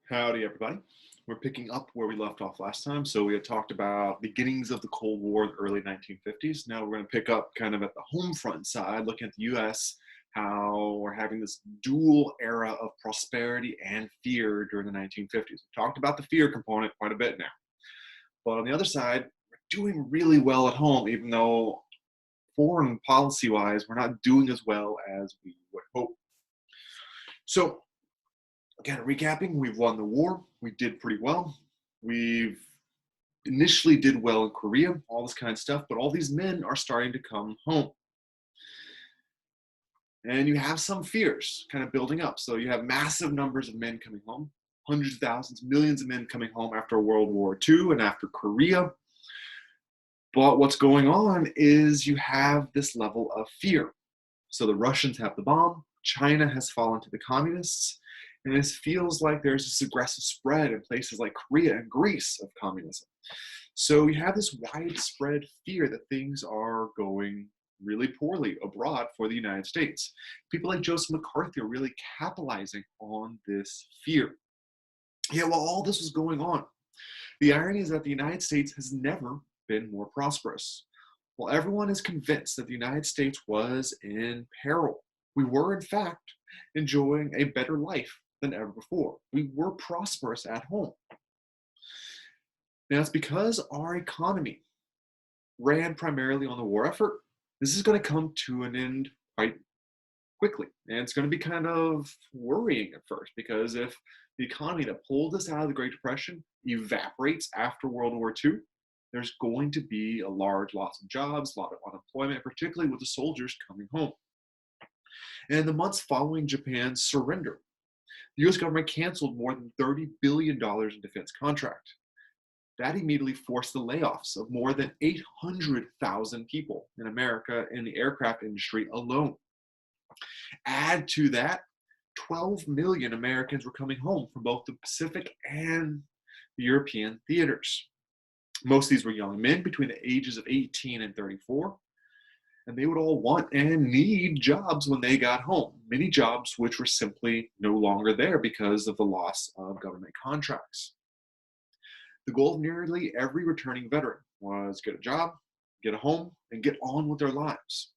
Howdy, everybody. We're picking up where we left off last time. So we had talked about beginnings of the Cold War, the early 1950s. Now we're going to pick up kind of at the home front side, looking at the U.S., how we're having this dual era of prosperity and fear during the 1950s. We talked about the fear component quite a bit now. But on the other side, we're doing really well at home, even though foreign policy-wise, we're not doing as well as we would hope. So again, recapping, we've won the war. We did pretty well. We've initially did well in Korea, all this kind of stuff, but all these men are starting to come home. And you have some fears kind of building up. So you have massive numbers of men coming home, hundreds of thousands, millions of men coming home after World War II and after Korea. But what's going on is you have this level of fear. So the Russians have the bomb, China has fallen to the communists, and it feels like there's this aggressive spread in places like Korea and Greece of communism. So you have this widespread fear that things are going really poorly abroad for the United States. People like Joseph McCarthy are really capitalizing on this fear. Yet while all this was going on, the irony is that the United States has never been more prosperous. While everyone is convinced that the United States was in peril, we were in fact enjoying a better life than ever before. We were prosperous at home. Now it's because our economy ran primarily on the war effort. This is going to come to an end quite quickly. And it's going to be kind of worrying at first, because if the economy that pulled us out of the Great Depression evaporates after World War II, there's going to be a large loss of jobs, a lot of unemployment, particularly with the soldiers coming home. And in the months following Japan's surrender, the US government canceled more than $30 billion in defense contract. That immediately forced the layoffs of more than 800,000 people in America in the aircraft industry alone. Add to that, 12 million Americans were coming home from both the Pacific and the European theaters. Most of these were young men between the ages of 18 and 34. And they would all want and need jobs when they got home. Many jobs which were simply no longer there because of the loss of government contracts. The goal of nearly every returning veteran was get a job, get a home, and get on with their lives.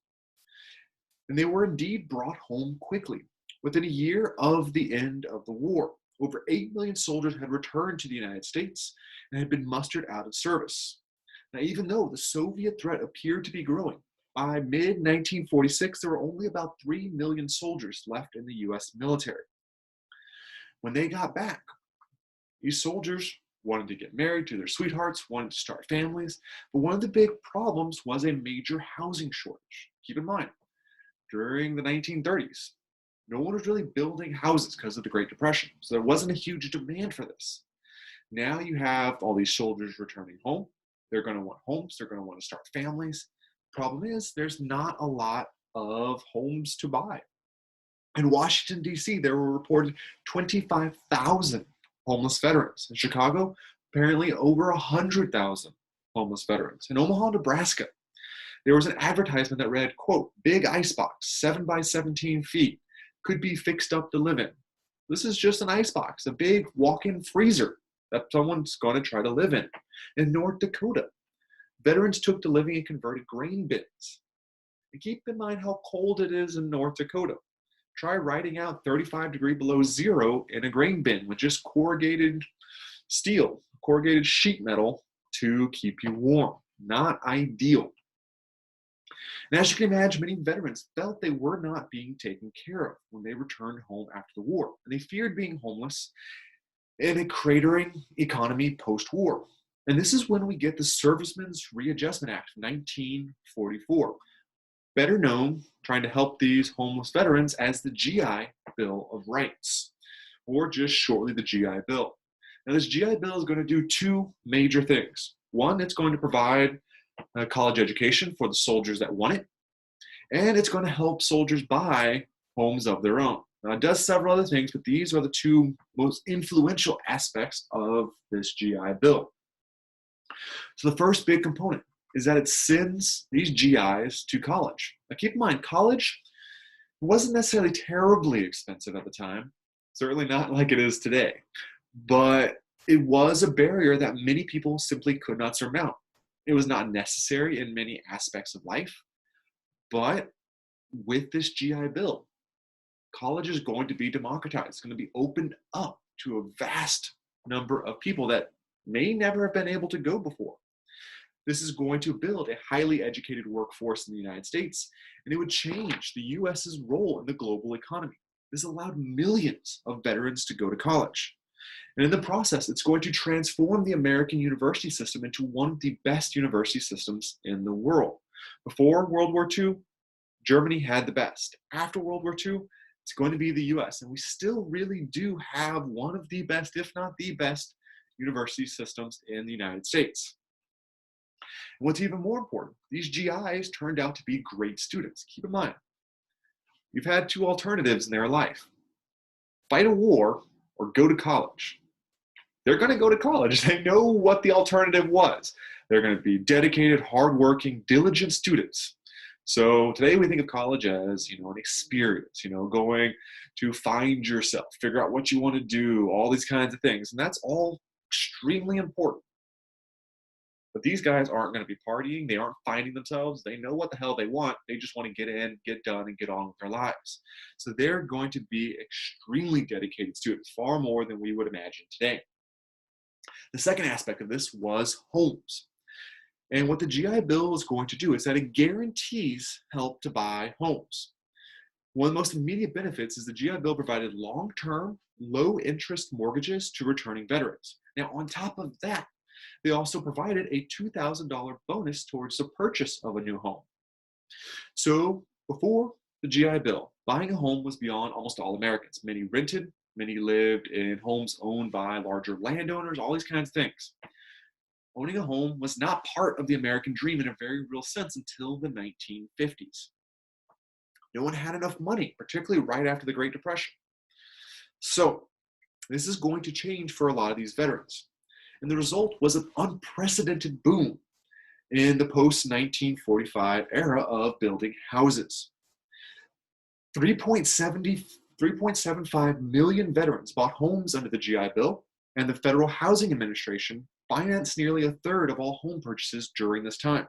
And they were indeed brought home quickly. Within a year of the end of the war, over 8 million soldiers had returned to the United States and had been mustered out of service. Now, even though the Soviet threat appeared to be growing, by mid-1946, there were only about 3 million soldiers left in the US military. When they got back, these soldiers wanted to get married to their sweethearts, wanted to start families, but one of the big problems was a major housing shortage. Keep in mind, during the 1930s, no one was really building houses because of the Great Depression, so there wasn't a huge demand for this. Now you have all these soldiers returning home. They're going to want homes. They're going to want to start families. Problem is, there's not a lot of homes to buy. In Washington, D.C., there were reported 25,000 homeless veterans. In Chicago, apparently over 100,000 homeless veterans. In Omaha, Nebraska, there was an advertisement that read, quote, "Big icebox, 7 by 17 feet, could be fixed up to live in." This is just an icebox, a big walk-in freezer that someone's going to try to live in. In North Dakota, veterans took to living in converted grain bins. And keep in mind how cold it is in North Dakota. Try riding out 35 degrees below zero in a grain bin with just corrugated steel, corrugated sheet metal to keep you warm. Not ideal. And as you can imagine, many veterans felt they were not being taken care of when they returned home after the war. And they feared being homeless in a cratering economy post-war. And this is when we get the Servicemen's Readjustment Act of 1944, better known, trying to help these homeless veterans, as the GI Bill of Rights, or just shortly the GI Bill. Now this GI Bill is going to do two major things. One, it's going to provide a college education for the soldiers that want it, and it's going to help soldiers buy homes of their own. Now, it does several other things, but these are the two most influential aspects of this GI Bill. So the first big component is that it sends these GIs to college. Now keep in mind, college wasn't necessarily terribly expensive at the time, certainly not like it is today. But it was a barrier that many people simply could not surmount. It was not necessary in many aspects of life, but with this GI Bill, college is going to be democratized. It's going to be opened up to a vast number of people that may never have been able to go before. This is going to build a highly educated workforce in the United States, and it would change the US's role in the global economy. This allowed millions of veterans to go to college. And in the process, it's going to transform the American university system into one of the best university systems in the world. Before World War II, Germany had the best. After World War II, it's going to be the US. And we still really do have one of the best, if not the best, university systems in the United States. And what's even more important, these GIs turned out to be great students. Keep in mind, you've had two alternatives in their life: fight a war or go to college. They're going to go to college. They know what the alternative was. They're going to be dedicated, hardworking, diligent students. So today we think of college as, an experience, going to find yourself, figure out what you want to do, all these kinds of things. And that's all extremely important. But these guys aren't going to be partying. They aren't finding themselves. They know what the hell they want. They just want to get in, get done, and get on with their lives. So they're going to be extremely dedicated students, far more than we would imagine today. The second aspect of this was homes. And what the GI Bill is going to do is that it guarantees help to buy homes. One of the most immediate benefits is the GI Bill provided long-term, low-interest mortgages to returning veterans. Now, on top of that, they also provided a $2,000 bonus towards the purchase of a new home. So before the GI Bill, buying a home was beyond almost all Americans. Many rented, many lived in homes owned by larger landowners, all these kinds of things. Owning a home was not part of the American dream in a very real sense until the 1950s. No one had enough money, particularly right after the Great Depression. So this is going to change for a lot of these veterans. And the result was an unprecedented boom in the post-1945 era of building houses. 3.75 million veterans bought homes under the GI Bill, and the Federal Housing Administration financed nearly a third of all home purchases during this time.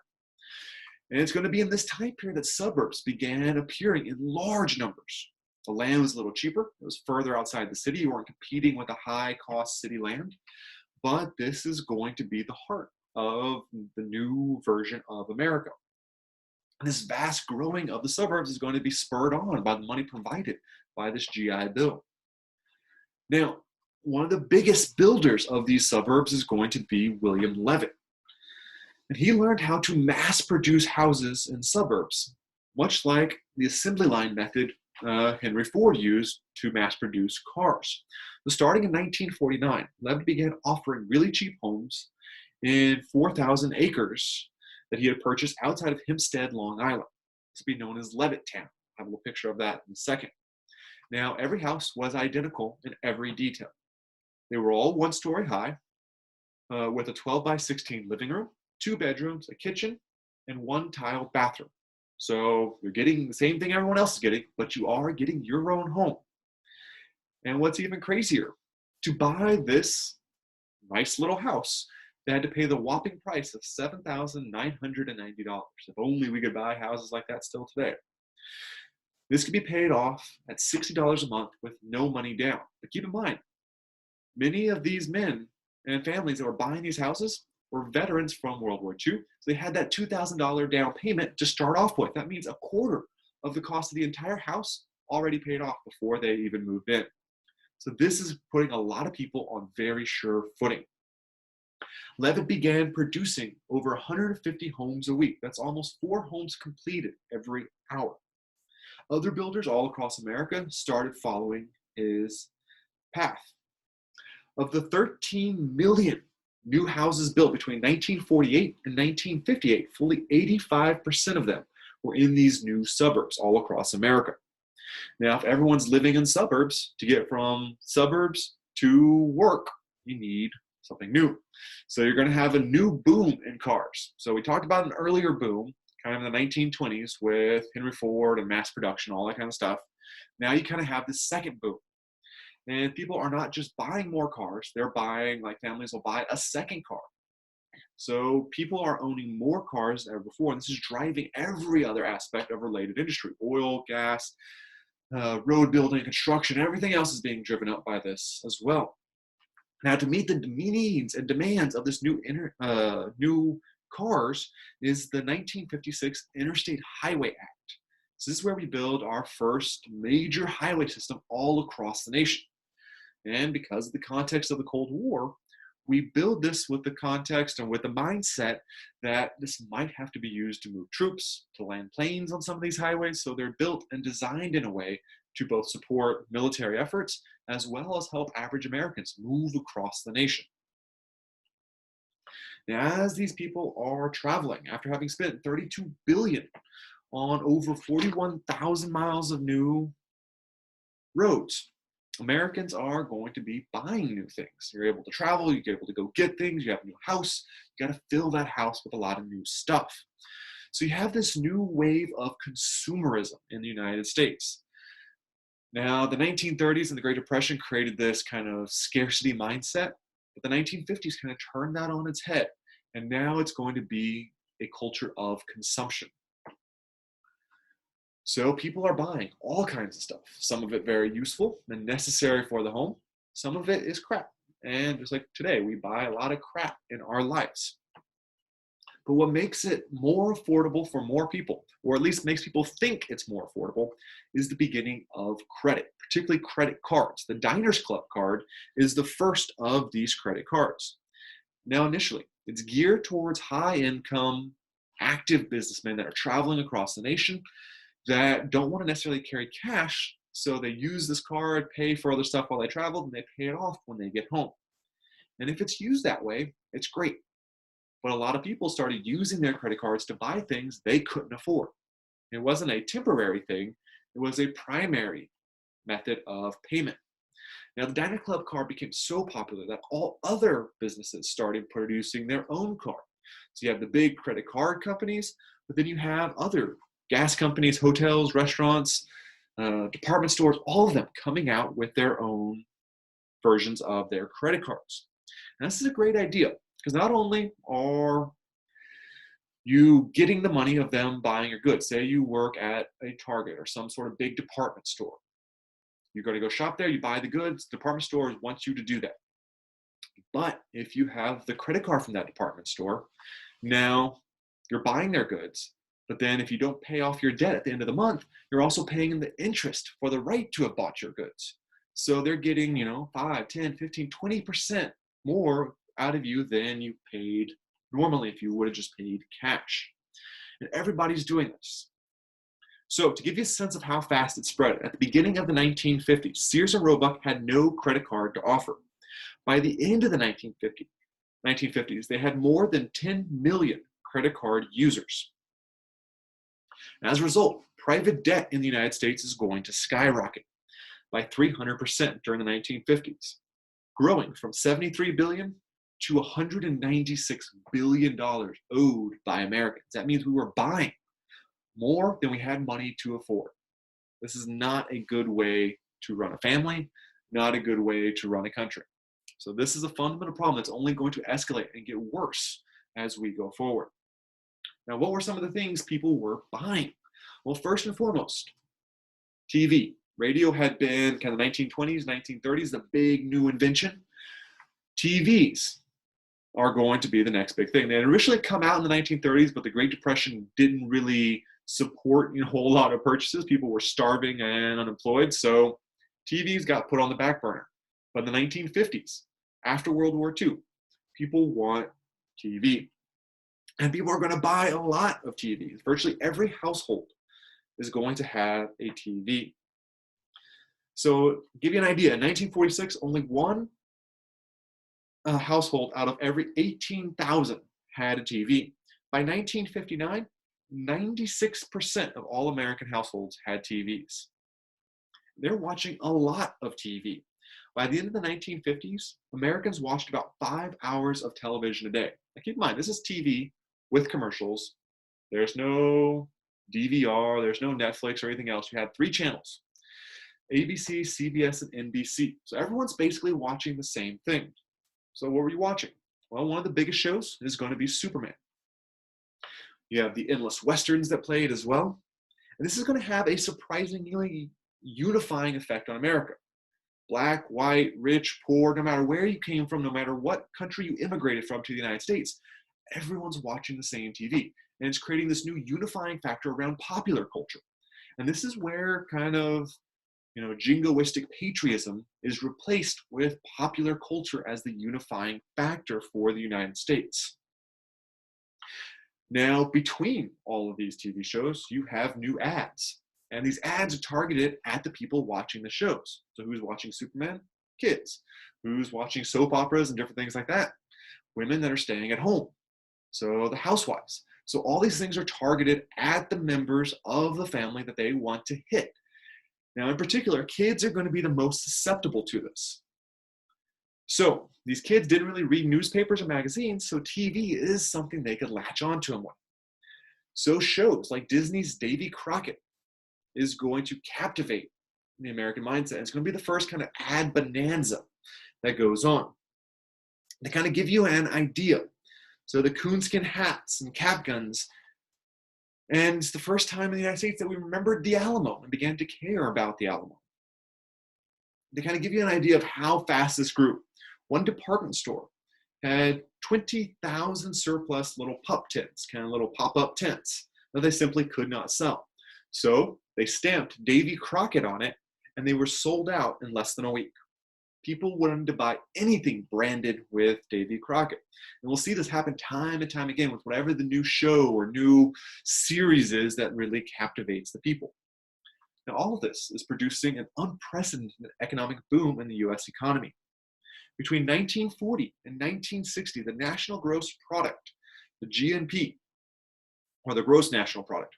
And it's going to be in this time period that suburbs began appearing in large numbers. The land was a little cheaper. It was further outside the city. You weren't competing with the high-cost city land. But this is going to be the heart of the new version of America. And this vast growing of the suburbs is going to be spurred on by the money provided by this GI Bill. Now, one of the biggest builders of these suburbs is going to be William Levitt. And he learned how to mass produce houses in suburbs, much like the assembly line method Henry Ford used to mass produce cars. So starting in 1949, Levitt began offering really cheap homes in 4,000 acres that he had purchased outside of Hempstead, Long Island. This would be known as Levittown. I have a little picture of that in a second. Now, every house was identical in every detail. They were all one-story high with a 12 by 16 living room, 2 bedrooms, a kitchen, and 1 tiled bathroom. So you're getting the same thing everyone else is getting, but you are getting your own home. And what's even crazier, to buy this nice little house, they had to pay the whopping price of $7,990. If only we could buy houses like that still today. This could be paid off at $60 a month with no money down. But keep in mind, many of these men and families that were buying these houses were veterans from World War II. So they had that $2,000 down payment to start off with. That means a quarter of the cost of the entire house already paid off before they even moved in. So this is putting a lot of people on very sure footing. Levitt began producing over 150 homes a week. That's almost 4 homes completed every hour. Other builders all across America started following his path. Of the 13 million new houses built between 1948 and 1958, fully 85% of them were in these new suburbs all across America. Now, if everyone's living in suburbs, to get from suburbs to work, you need something new. So you're going to have a new boom in cars. So we talked about an earlier boom, kind of in the 1920s with Henry Ford and mass production, all that kind of stuff. Now you kind of have this second boom. And people are not just buying more cars, they're buying, like families will buy a second car. So people are owning more cars than ever before, and this is driving every other aspect of related industry: oil, gas, road building, construction, everything else is being driven up by this as well. Now, to meet the needs and demands of this new cars is the 1956 Interstate Highway Act. So this is where we build our first major highway system all across the nation. And because of the context of the Cold War, we build this with the context and with the mindset that this might have to be used to move troops, to land planes on some of these highways. So they're built and designed in a way to both support military efforts as well as help average Americans move across the nation. Now, as these people are traveling, after having spent 32 billion on over 41,000 miles of new roads, Americans are going to be buying new things. You're able to travel, you're able to go get things, you have a new house, you got to fill that house with a lot of new stuff. So you have this new wave of consumerism in the United States. Now, the 1930s and the Great Depression created this kind of scarcity mindset, but the 1950s kind of turned that on its head, and now it's going to be a culture of consumption. So people are buying all kinds of stuff. Some of it very useful and necessary for the home. Some of it is crap. And just like today, we buy a lot of crap in our lives. But what makes it more affordable for more people, or at least makes people think it's more affordable, is the beginning of credit, particularly credit cards. The Diners Club card is the first of these credit cards. Now, initially, it's geared towards high-income, active businessmen that are traveling across the nation that don't want to necessarily carry cash, so they use this card, pay for other stuff while they travel, and they pay it off when they get home. And if it's used that way, it's great. But a lot of people started using their credit cards to buy things they couldn't afford. It wasn't a temporary thing, it was a primary method of payment. Now, the Diner Club card became so popular that all other businesses started producing their own card. So you have the big credit card companies, but then you have other gas companies, hotels, restaurants, department stores, all of them coming out with their own versions of their credit cards. And this is a great idea because not only are you getting the money of them buying your goods, say you work at a Target or some sort of big department store. You're going to go shop there, you buy the goods, department stores want you to do that. But if you have the credit card from that department store, now you're buying their goods. But then if you don't pay off your debt at the end of the month, you're also paying the interest for the right to have bought your goods. So they're getting, 5, 10, 15, 20% more out of you than you paid normally if you would have just paid cash. And everybody's doing this. So to give you a sense of how fast it spread, at the beginning of the 1950s, Sears and Roebuck had no credit card to offer. By the end of the 1950s, they had more than 10 million credit card users. And as a result, private debt in the United States is going to skyrocket by 300% during the 1950s, growing from $73 billion to $196 billion owed by Americans. That means we were buying more than we had money to afford. This is not a good way to run a family, not a good way to run a country. So this is a fundamental problem that's only going to escalate and get worse as we go forward. Now, what were some of the things people were buying? Well, first and foremost, TV. Radio had been kind of 1920s, 1930s, the big new invention. TVs are going to be the next big thing. They had originally come out in the 1930s, but the Great Depression didn't really support a whole lot of purchases. People were starving and unemployed, so TVs got put on the back burner. But in the 1950s, after World War II, people want TV. And people are going to buy a lot of TVs. Virtually every household is going to have a TV. So to give you an idea, in 1946, only one household out of every 18,000 had a TV. By 1959, 96% of all American households had TVs. They're watching a lot of TV. By the end of the 1950s, Americans watched about 5 hours of television a day. Now keep in mind, this is TV with commercials. There's no DVR, there's no Netflix or anything else. You had 3 channels. ABC, CBS, and NBC. So everyone's basically watching the same thing. So what were you watching? Well, one of the biggest shows is going to be Superman. You have the endless westerns that played as well. And this is going to have a surprisingly unifying effect on America. Black, white, rich, poor, no matter where you came from, no matter what country you immigrated from to the United States, everyone's watching the same TV. And it's creating this new unifying factor around popular culture. And this is where kind of, jingoistic patriotism is replaced with popular culture as the unifying factor for the United States. Now, between all of these TV shows, you have new ads. And these ads are targeted at the people watching the shows. So who's watching Superman? Kids. Who's watching soap operas and different things like that? Women that are staying at home. So the housewives. So all these things are targeted at the members of the family that they want to hit. Now, in particular, kids are going to be the most susceptible to this. So these kids didn't really read newspapers or magazines, so TV is something they could latch onto them with. So shows like Disney's Davy Crockett is going to captivate the American mindset. It's going to be the first kind of ad bonanza that goes on. They kind of give you an idea. So the coonskin hats and cap guns. And it's the first time in the United States that we remembered the Alamo and began to care about the Alamo. They kind of give you an idea of how fast this grew. One department store had 20,000 surplus little pup tents, kind of little pop-up tents that they simply could not sell. So they stamped Davy Crockett on it, and they were sold out in less than a week. People wanted to buy anything branded with Davy Crockett. And we'll see this happen time and time again with whatever the new show or new series is that really captivates the people. Now, all of this is producing an unprecedented economic boom in the US economy. Between 1940 and 1960, the national gross product, the GNP, or the gross national product,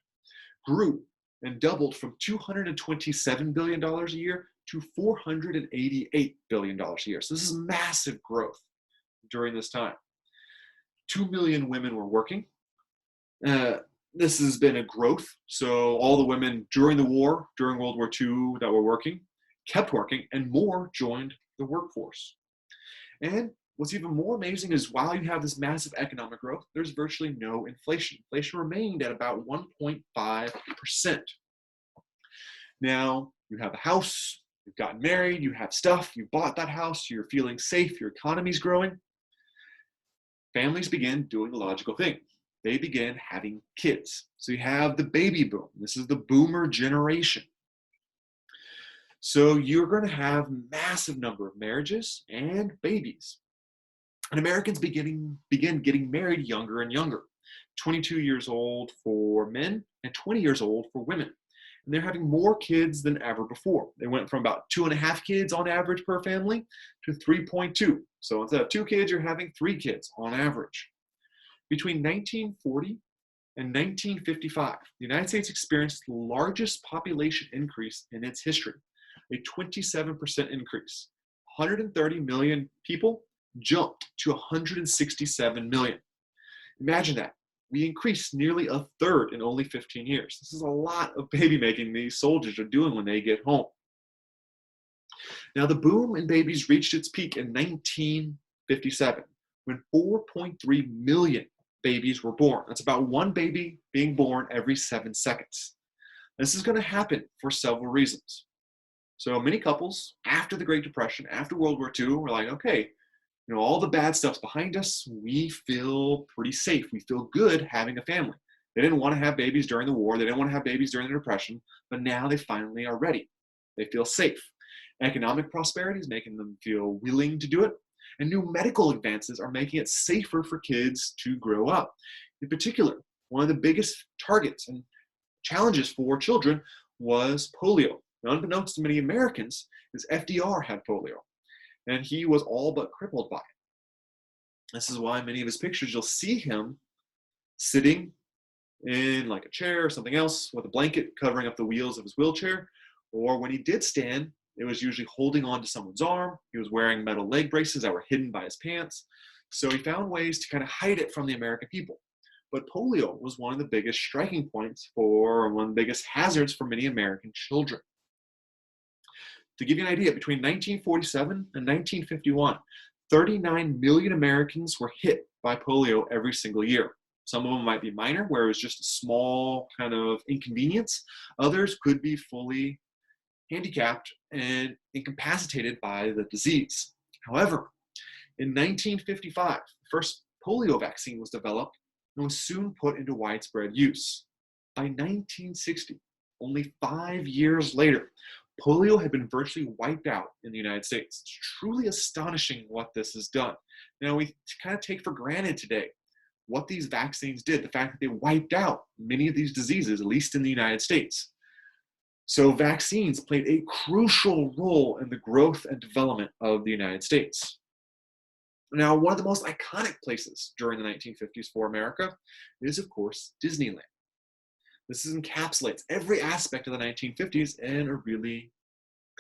grew and doubled from $227 billion a year to $488 billion a year. So this is massive growth during this time. 2 million women were working. This has been a growth. So all the women during the war, during World War II that were working, kept working, and more joined the workforce. And what's even more amazing is while you have this massive economic growth, there's virtually no inflation. Inflation remained at about 1.5%. Now, you have a house, you've gotten married, you have stuff, you bought that house, you're feeling safe, your economy's growing. Families begin doing the logical thing. They begin having kids. So you have the baby boom. This is the boomer generation. So you're going to have massive number of marriages and babies. And Americans begin getting married younger and younger. 22 years old for men and 20 years old for women. And they're having more kids than ever before. They went from about 2.5 kids on average per family to 3.2. So instead of 2 kids, you're having 3 kids on average. Between 1940 and 1955, the United States experienced the largest population increase in its history, a 27% increase. 130 million people jumped to 167 million. Imagine that. We increased nearly a third in only 15 years. This is a lot of baby making these soldiers are doing when they get home. Now, the boom in babies reached its peak in 1957, when 4.3 million babies were born. That's about 1 baby being born every 7 seconds. This is going to happen for several reasons. So many couples, after the Great Depression, after World War II, were like, okay, all the bad stuff's behind us. We feel pretty safe. We feel good having a family. They didn't want to have babies during the war. They didn't want to have babies during the Depression, but now they finally are ready. They feel safe. Economic prosperity is making them feel willing to do it. And new medical advances are making it safer for kids to grow up. In particular, one of the biggest targets and challenges for children was polio. Now, unbeknownst to many Americans, is FDR had polio, and he was all but crippled by it. This is why many of his pictures, you'll see him sitting in like a chair or something else with a blanket covering up the wheels of his wheelchair, or when he did stand, it was usually holding on to someone's arm. He was wearing metal leg braces that were hidden by his pants. So he found ways to kind of hide it from the American people. But polio was one of the biggest striking points for one of the biggest hazards for many American children. To give you an idea, between 1947 and 1951, 39 million Americans were hit by polio every single year. Some of them might be minor, where it was just a small kind of inconvenience. Others could be fully handicapped and incapacitated by the disease. However, in 1955, the first polio vaccine was developed and was soon put into widespread use. By 1960, only 5 years later, polio had been virtually wiped out in the United States. It's truly astonishing what this has done. Now, we kind of take for granted today what these vaccines did, the fact that they wiped out many of these diseases, at least in the United States. So vaccines played a crucial role in the growth and development of the United States. Now, one of the most iconic places during the 1950s for America is, of course, Disneyland. This encapsulates every aspect of the 1950s in a really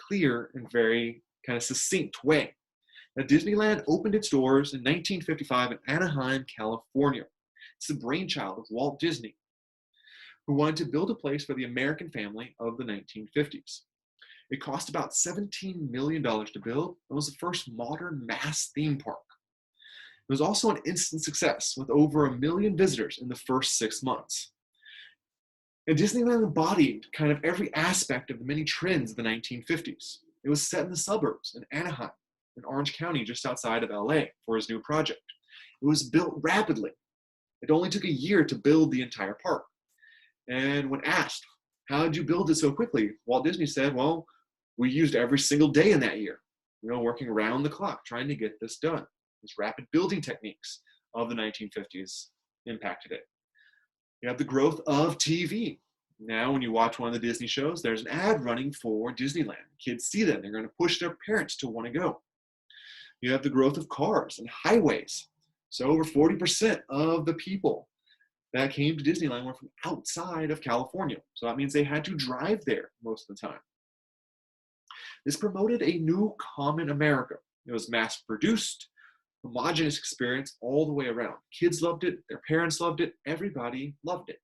clear and very kind of succinct way. Now, Disneyland opened its doors in 1955 in Anaheim, California. It's the brainchild of Walt Disney, who wanted to build a place for the American family of the 1950s. It cost about $17 million to build and was the first modern mass theme park. It was also an instant success with over 1 million visitors in the first 6 months. And Disneyland embodied kind of every aspect of the many trends of the 1950s. It was set in the suburbs in Anaheim, in Orange County, just outside of LA, for his new project. It was built rapidly. It only took a year to build the entire park. And when asked, how did you build it so quickly? Walt Disney said, well, we used every single day in that year, working around the clock, trying to get this done. These rapid building techniques of the 1950s impacted it. You have the growth of TV. Now, when you watch one of the Disney shows, there's an ad running for Disneyland. Kids see that. They're going to push their parents to want to go. You have the growth of cars and highways. So over 40% of the people that came to Disneyland were from outside of California. So that means they had to drive there most of the time. This promoted a new common America. It was mass-produced, homogenous experience all the way around. Kids loved it, their parents loved it, everybody loved it.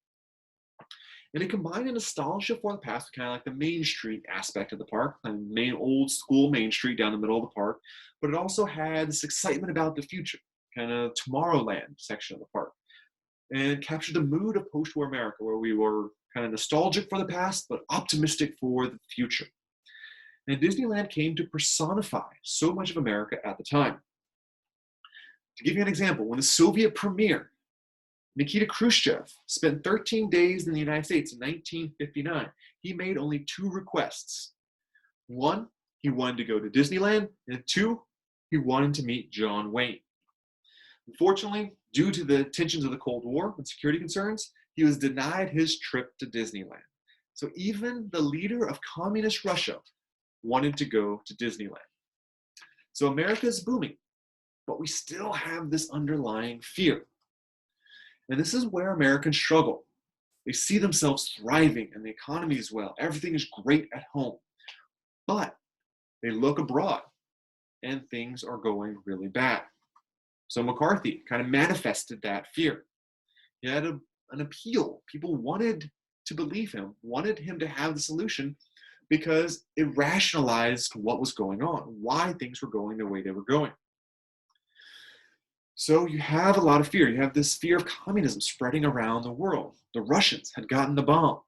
And it combined a nostalgia for the past, kind of like the Main Street aspect of the park, kind of main old school Main Street down the middle of the park, but it also had this excitement about the future, kind of Tomorrowland section of the park, and captured the mood of post-war America, where we were kind of nostalgic for the past, but optimistic for the future. And Disneyland came to personify so much of America at the time. To give you an example, when the Soviet premier, Nikita Khrushchev, spent 13 days in the United States in 1959, he made only 2 requests. 1, he wanted to go to Disneyland, and 2, he wanted to meet John Wayne. Unfortunately, due to the tensions of the Cold War and security concerns, he was denied his trip to Disneyland. So even the leader of communist Russia wanted to go to Disneyland. So America is booming, but we still have this underlying fear. And this is where Americans struggle. They see themselves thriving and the economy is well. Everything is great at home. But they look abroad and things are going really bad. So McCarthy kind of manifested that fear. He had an appeal. People wanted to believe him, wanted him to have the solution because it rationalized what was going on, why things were going the way they were going. So you have a lot of fear. You have this fear of communism spreading around the world. The Russians had gotten the bomb.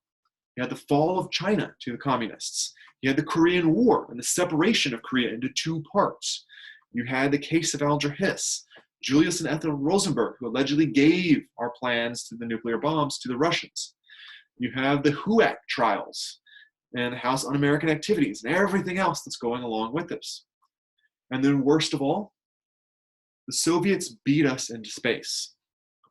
You had the fall of China to the communists. You had the Korean War and the separation of Korea into 2 parts. You had the case of Alger Hiss, Julius and Ethel Rosenberg, who allegedly gave our plans to the nuclear bombs to the Russians. You have the HUAC trials and the House Un-American Activities and everything else that's going along with this. And then worst of all, the Soviets beat us into space.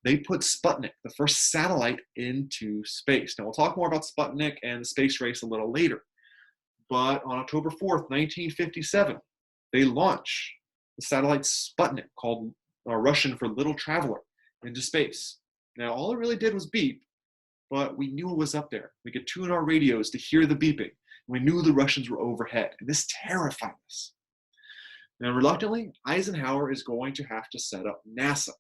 They put Sputnik, the first satellite, into space. Now, we'll talk more about Sputnik and the space race a little later. But on October 4th, 1957, they launched the satellite Sputnik, called Russian for Little Traveler, into space. Now, all it really did was beep, but we knew it was up there. We could tune our radios to hear the beeping. We knew the Russians were overhead, and this terrified us. Now, reluctantly, Eisenhower is going to have to set up NASA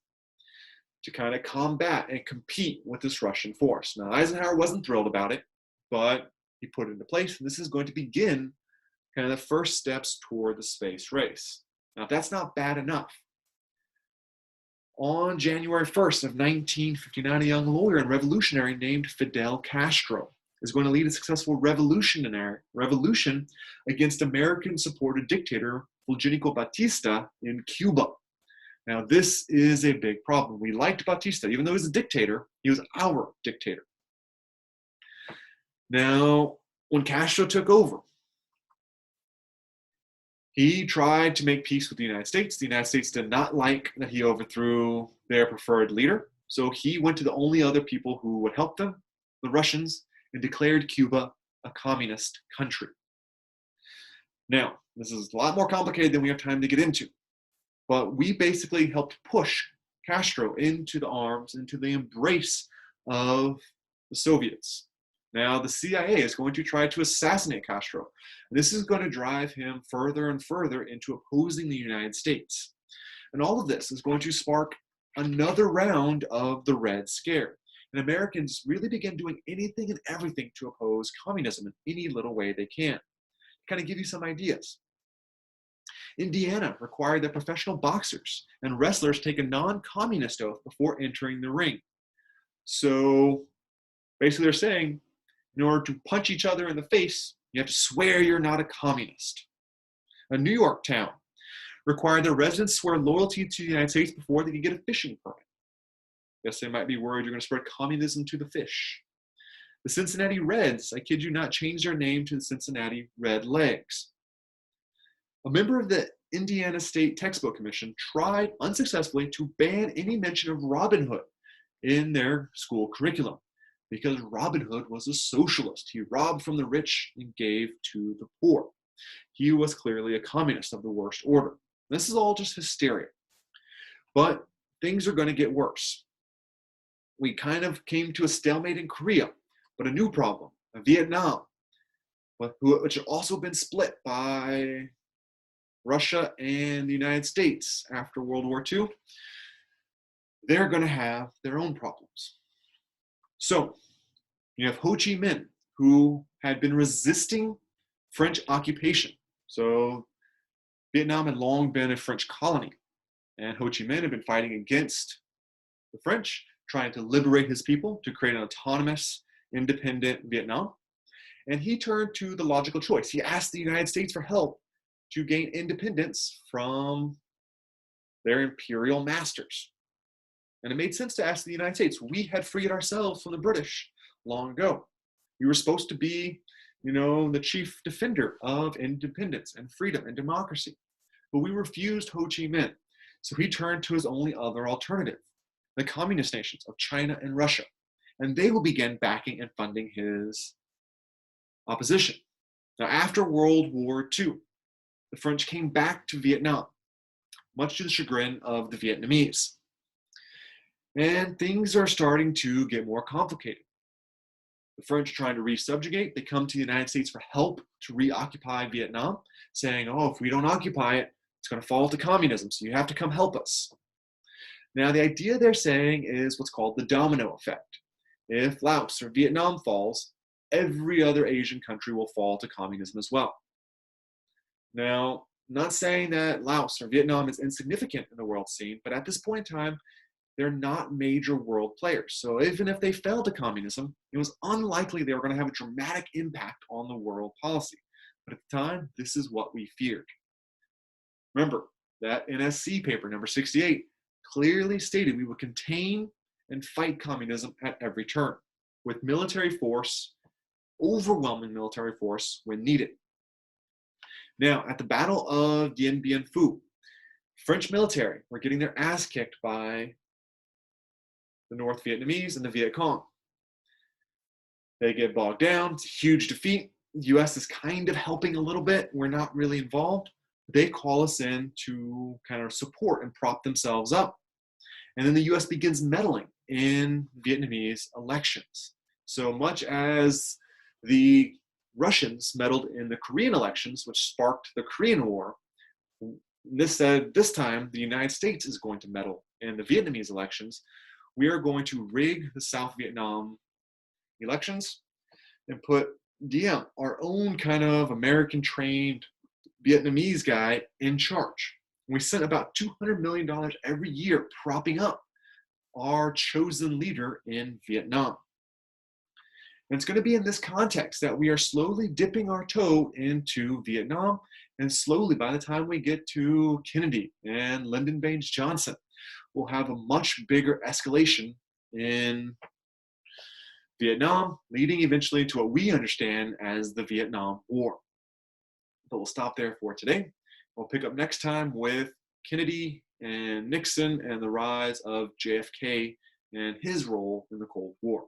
to kind of combat and compete with this Russian force. Now, Eisenhower wasn't thrilled about it, but he put it into place, and this is going to begin kind of the first steps toward the space race. Now, if that's not bad enough, on January 1st of 1959, a young lawyer and revolutionary named Fidel Castro is going to lead a successful revolution against American-supported dictator Fulgencio Batista in Cuba. Now, this is a big problem. We liked Batista. Even though he was a dictator, he was our dictator. Now, when Castro took over, he tried to make peace with the United States. The United States did not like that he overthrew their preferred leader. So he went to the only other people who would help them, the Russians, and declared Cuba a communist country. Now, this is a lot more complicated than we have time to get into, but we basically helped push Castro into the arms, into the embrace of the Soviets. Now, the CIA is going to try to assassinate Castro. This is going to drive him further and further into opposing the United States. And all of this is going to spark another round of the Red Scare. And Americans really begin doing anything and everything to oppose communism in any little way they can. To kind of give you some ideas. Indiana required that professional boxers and wrestlers take a non-communist oath before entering the ring. So basically they're saying, in order to punch each other in the face, you have to swear you're not a communist. A New York town required their residents swear loyalty to the United States before they could get a fishing permit. Yes, they might be worried you're going to spread communism to the fish. The Cincinnati Reds, I kid you not, changed their name to the Cincinnati Red Legs. A member of the Indiana State Textbook Commission tried unsuccessfully to ban any mention of Robin Hood in their school curriculum, because Robin Hood was a socialist. He robbed from the rich and gave to the poor. He was clearly a communist of the worst order. This is all just hysteria. But things are going to get worse. We kind of came to a stalemate in Korea, but a new problem, Vietnam, which had also been split by Russia and the United States after World War II. They're going to have their own problems. So you have Ho Chi Minh, who had been resisting French occupation. So Vietnam had long been a French colony, and Ho Chi Minh had been fighting against the French, trying to liberate his people to create an autonomous, independent Vietnam. And he turned to the logical choice. He asked the United States for help to gain independence from their imperial masters. And it made sense to ask the United States. We had freed ourselves from the British long ago. We were supposed to be, the chief defender of independence and freedom and democracy. But we refused Ho Chi Minh. So he turned to his only other alternative, the communist nations of China and Russia. And they will begin backing and funding his opposition. Now, after World War II, the French came back to Vietnam, much to the chagrin of the Vietnamese. And things are starting to get more complicated. The French trying to re-subjugate, they come to the United States for help to reoccupy Vietnam, saying, if we don't occupy it, it's going to fall to communism, so you have to come help us. Now, the idea they're saying is what's called the domino effect. If Laos or Vietnam falls, every other Asian country will fall to communism as well. Now, I'm not saying that Laos or Vietnam is insignificant in the world scene, but at this point in time, they're not major world players. So even if they fell to communism, it was unlikely they were going to have a dramatic impact on the world policy. But at the time, this is what we feared. Remember, that NSC paper, number 68, clearly stated we would contain and fight communism at every turn, with military force, overwhelming military force when needed. Now, at the Battle of Dien Bien Phu, French military were getting their ass kicked by the North Vietnamese and the Viet Cong. They get bogged down. It's a huge defeat. The U.S. is kind of helping a little bit. We're not really involved. They call us in to kind of support and prop themselves up. And then the U.S. begins meddling in Vietnamese elections. So much as the Russians meddled in the Korean elections, which sparked the Korean War, this time the United States is going to meddle in the Vietnamese elections. We are going to rig the South Vietnam elections and put yeah, our own kind of American trained Vietnamese guy in charge. We sent about $200 million every year propping up our chosen leader in Vietnam. And it's going to be in this context that we are slowly dipping our toe into Vietnam. And slowly, by the time we get to Kennedy and Lyndon Baines Johnson, we'll have a much bigger escalation in Vietnam, leading eventually to what we understand as the Vietnam War. But we'll stop there for today. We'll pick up next time with Kennedy and Nixon and the rise of JFK and his role in the Cold War.